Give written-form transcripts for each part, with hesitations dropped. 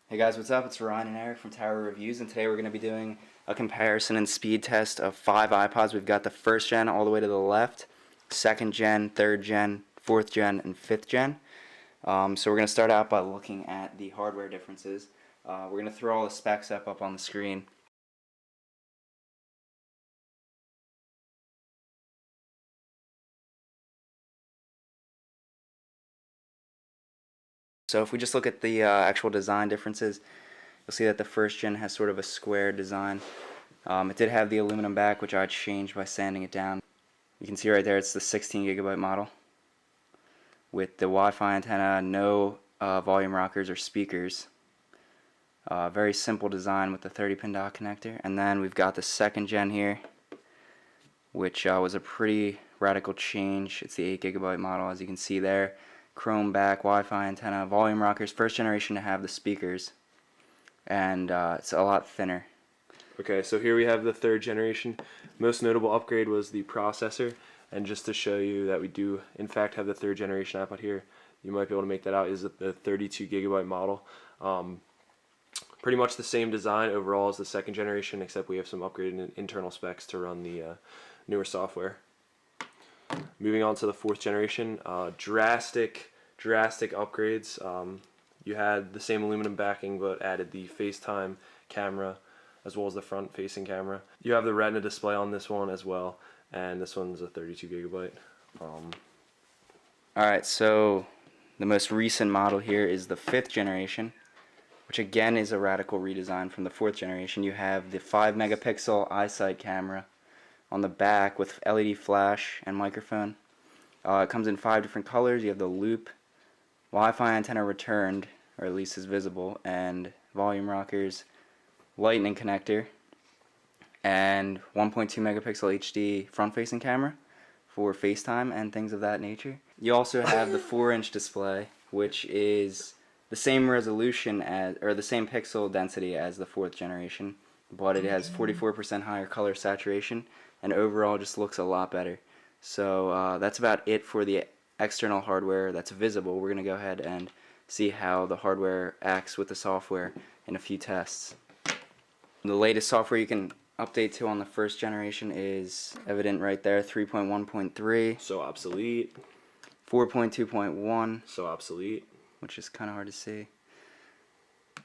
Hey guys, what's up? It's Ryan and Eric from Tower Reviews, and today we're going to be doing a comparison and speed test of 5 iPods. We've got the first gen all the way to the left, second gen, third gen, fourth gen, and fifth gen. So we're going to start out by looking at the hardware differences. We're going to throw all the specs up on the screen. So if we just look at the actual design differences, you'll see that the first gen has sort of a square design. It did have the aluminum back, which I changed by sanding it down. You can see right there it's the 16 gigabyte model with the Wi-Fi antenna, no volume rockers or speakers. Very simple design with the 30-pin dock connector. And then we've got the second gen here, which was a pretty radical change. It's the 8 gigabyte model, as you can see there. Chrome back, Wi-Fi antenna, volume rockers, first generation to have the speakers, and it's a lot thinner. Okay, so here we have the third generation. Most notable upgrade was the processor, and just to show you that we do in fact have the third generation iPod here, you might be able to make that out, is the 32 gigabyte model. Pretty much the same design overall as the second generation, except we have some upgraded internal specs to run the newer software. Moving on to the fourth generation, drastic upgrades. You had the same aluminum backing but added the FaceTime camera as well as the front facing camera. You have the Retina display on this one as well, and this one's a 32 gigabyte. Alright, so the most recent model here is the fifth generation, which again is a radical redesign from the fourth generation. You have the 5 megapixel iSight camera on the back with LED flash and microphone. It comes in 5 different colors. You have the loop, Wi-Fi antenna returned, or at least is visible, and volume rockers, lightning connector, and 1.2 megapixel HD front-facing camera for FaceTime and things of that nature. You also have the 4-inch display, which is the same resolution as, or the same pixel density as the fourth generation, but it has 44% higher color saturation, and overall just looks a lot better. So that's about it for the external hardware that's visible. We're going to go ahead and see how the hardware acts with the software in a few tests. The latest software you can update to on the first generation is evident right there, 3.1.3. So obsolete. 4.2.1. So obsolete. Which is kind of hard to see.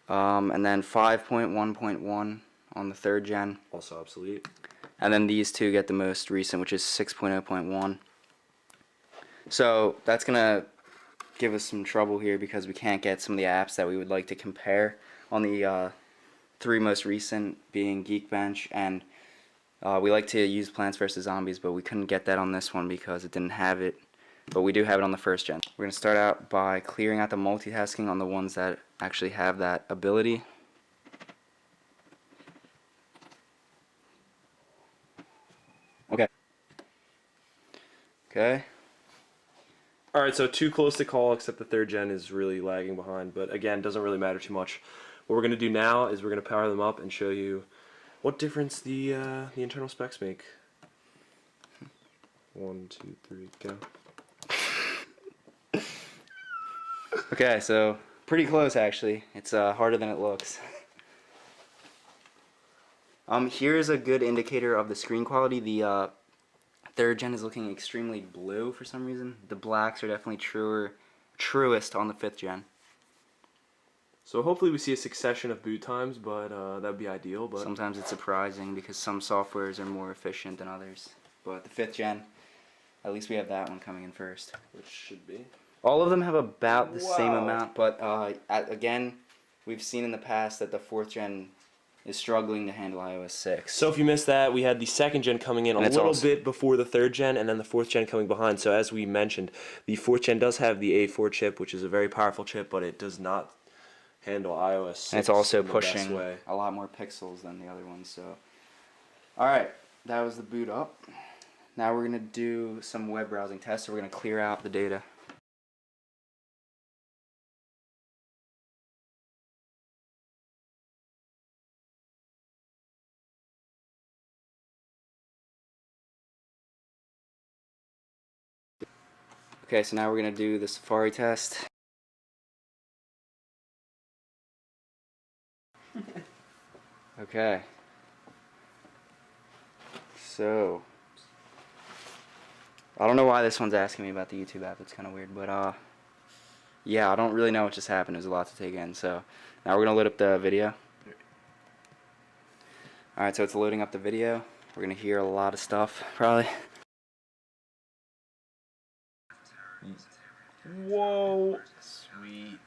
And then 5.1.1 on the third gen. Also obsolete. And then these two get the most recent, which is 6.0.1. So that's going to give us some trouble here because we can't get some of the apps that we would like to compare on the three most recent, being Geekbench, and we like to use Plants vs. Zombies, but we couldn't get that on this one because it didn't have it, but we do have it on the first gen. We're going to start out by clearing out the multitasking on the ones that actually have that ability. Okay. Alright, so too close to call, except the third gen is really lagging behind, but again, doesn't really matter too much. What we're going to do now is we're going to power them up and show you what difference the internal specs make. 1, 2, 3, go. Okay, so pretty close actually. It's harder than it looks. Here's a good indicator of the screen quality. The third gen is looking extremely blue for some reason. The blacks are definitely truest on the fifth gen. So hopefully we see a succession of boot times, but that would be ideal. But sometimes it's surprising because some softwares are more efficient than others. But the fifth gen, at least we have that one coming in first. Which should be. All of them have about the same amount, but again, we've seen in the past that the fourth gen is struggling to handle iOS 6. So if you missed that, we had the second gen coming in a little bit before the third gen, and then the fourth gen coming behind. So as we mentioned, the fourth gen does have the A4 chip, which is a very powerful chip, but it does not handle iOS 6 and it's also in the pushing best way. a lot more pixels than the other ones. So, alright, that was the boot up. Now we're going to do some web browsing tests, so we're going to clear out the data. Okay, so now we're going to do the Safari test. Okay. So, I don't know why this one's asking me about the YouTube app. It's kind of weird, but yeah, I don't really know what just happened. There's a lot to take in. So, now we're gonna load up the video. All right, so it's loading up the video. We're gonna hear a lot of stuff, probably. Whoa. Sweet.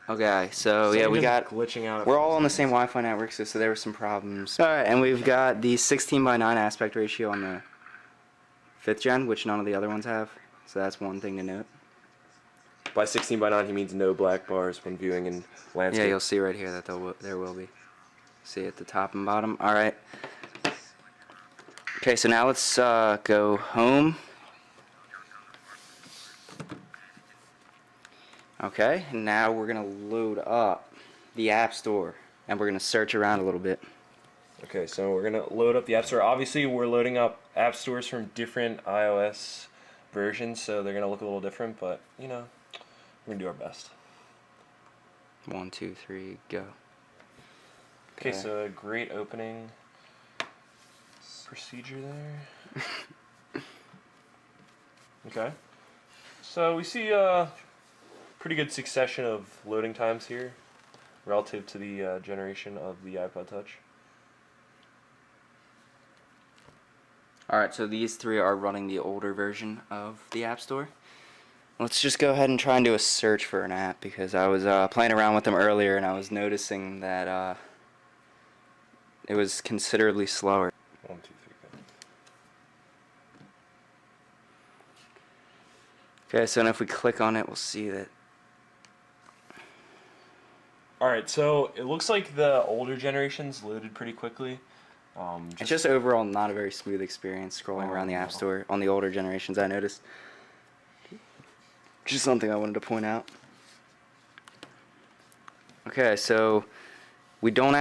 Okay, so yeah, we got. glitching out. We're all on the same Wi-Fi network, so there were some problems. All right, and we've got the 16:9 aspect ratio on the 5th gen, which none of the other ones have. So that's one thing to note. By 16:9, he means no black bars when viewing in landscape. Yeah, you'll see right here that there will be. See at the top and bottom. All right. Okay, so now let's go home. Okay, and now we're gonna load up the App Store, and we're gonna search around a little bit. Okay, so we're gonna load up the App Store. Obviously, we're loading up app stores from different iOS versions, so they're gonna look a little different. But you know, we're gonna do our best. 1, 2, 3, go. Okay, so a great opening procedure there. Okay, so we see a pretty good succession of loading times here relative to the generation of the iPod Touch. Alright, so these three are running the older version of the App Store. Let's just go ahead and try and do a search for an app, because I was playing around with them earlier and I was noticing that it was considerably slower. 1, 2, 3, go. Okay, so now if we click on it, we'll see that. Alright, so it looks like the older generations loaded pretty quickly. It's just overall not a very smooth experience scrolling around the App Store on the older generations, I noticed. Just something I wanted to point out. Okay, so we weren't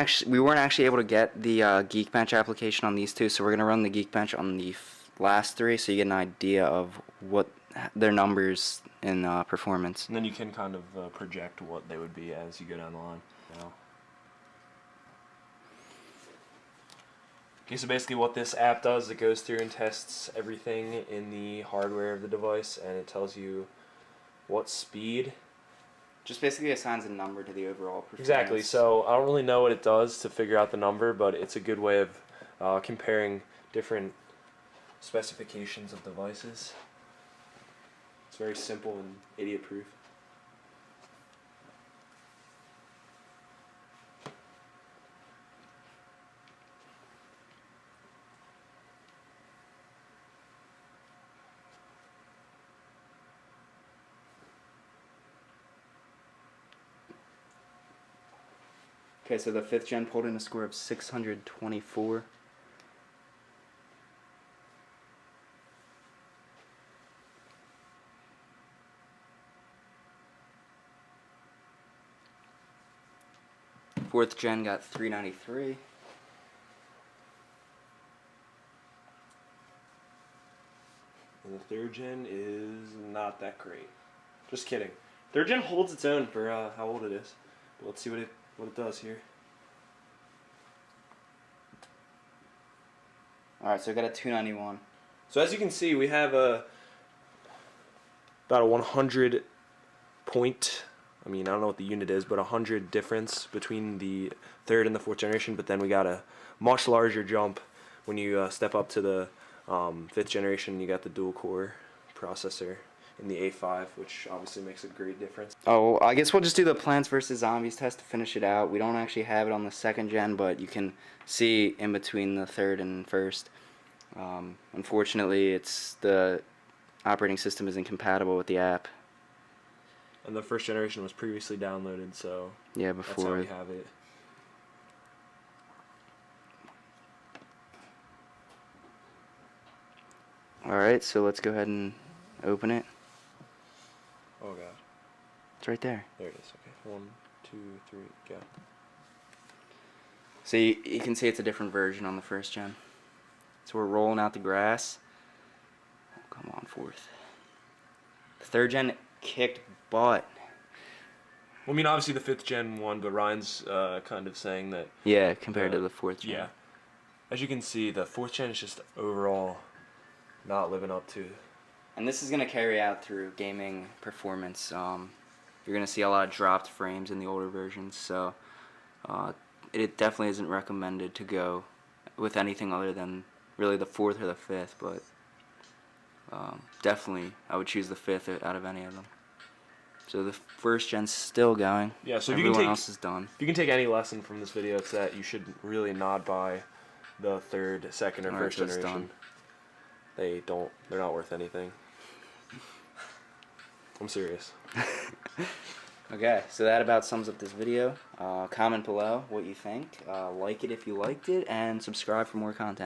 actually able to get the Geekbench application on these two, so we're gonna run the Geekbench on the last three, so you get an idea of what their numbers in performance. And then you can kind of project what they would be as you go down the line. Now. Okay, so basically what this app does is it goes through and tests everything in the hardware of the device, and it tells you what speed. Just basically assigns a number to the overall performance. Exactly, so I don't really know what it does to figure out the number, but it's a good way of comparing different specifications of devices. It's very simple and idiot-proof. Okay, so the 5th gen pulled in a score of 624. Fourth gen got 393. And the 3rd gen is not that great. Just kidding. 3rd gen holds its own for how old it is. But let's see what it does here. Alright, so we got a 291. So as you can see, we have about a 100 point, I mean, I don't know what the unit is, but 100 difference between the 3rd and the 4th generation, but then we got a much larger jump when you step up to the 5th generation. You got the dual core processor in the A5, which obviously makes a great difference. Oh, I guess we'll just do the Plants vs. Zombies test to finish it out. We don't actually have it on the 2nd gen, but you can see in between the 3rd and 1st. Unfortunately, the operating system is incompatible with the app. And the 1st generation was previously downloaded, so Yeah, that's how before. we have it. Alright, so let's go ahead and open it. Oh god. It's right there. There it is. Okay. 1, 2, 3, go. So you can see it's a different version on the first gen. So we're rolling out the grass. Oh, come on, fourth. The third gen kicked butt. Well, I mean, obviously the 5th gen won, but Ryan's kind of saying that. Yeah, compared to the fourth gen. Yeah. As you can see, the 4th gen is just overall not living up to. And this is going to carry out through gaming performance. You're going to see a lot of dropped frames in the older versions, so it definitely isn't recommended to go with anything other than really the 4th or the 5th, but definitely I would choose the 5th out of any of them. So the first gen's still going. Yeah, so if everyone you can else is done. If you can take any lesson from this video, it's that you should really not buy the 3rd, 2nd, or Alright, 1st so it's generation. They're not worth anything. I'm serious. Okay, so that about sums up this video. Comment below what you think. Like it if you liked it, and subscribe for more content.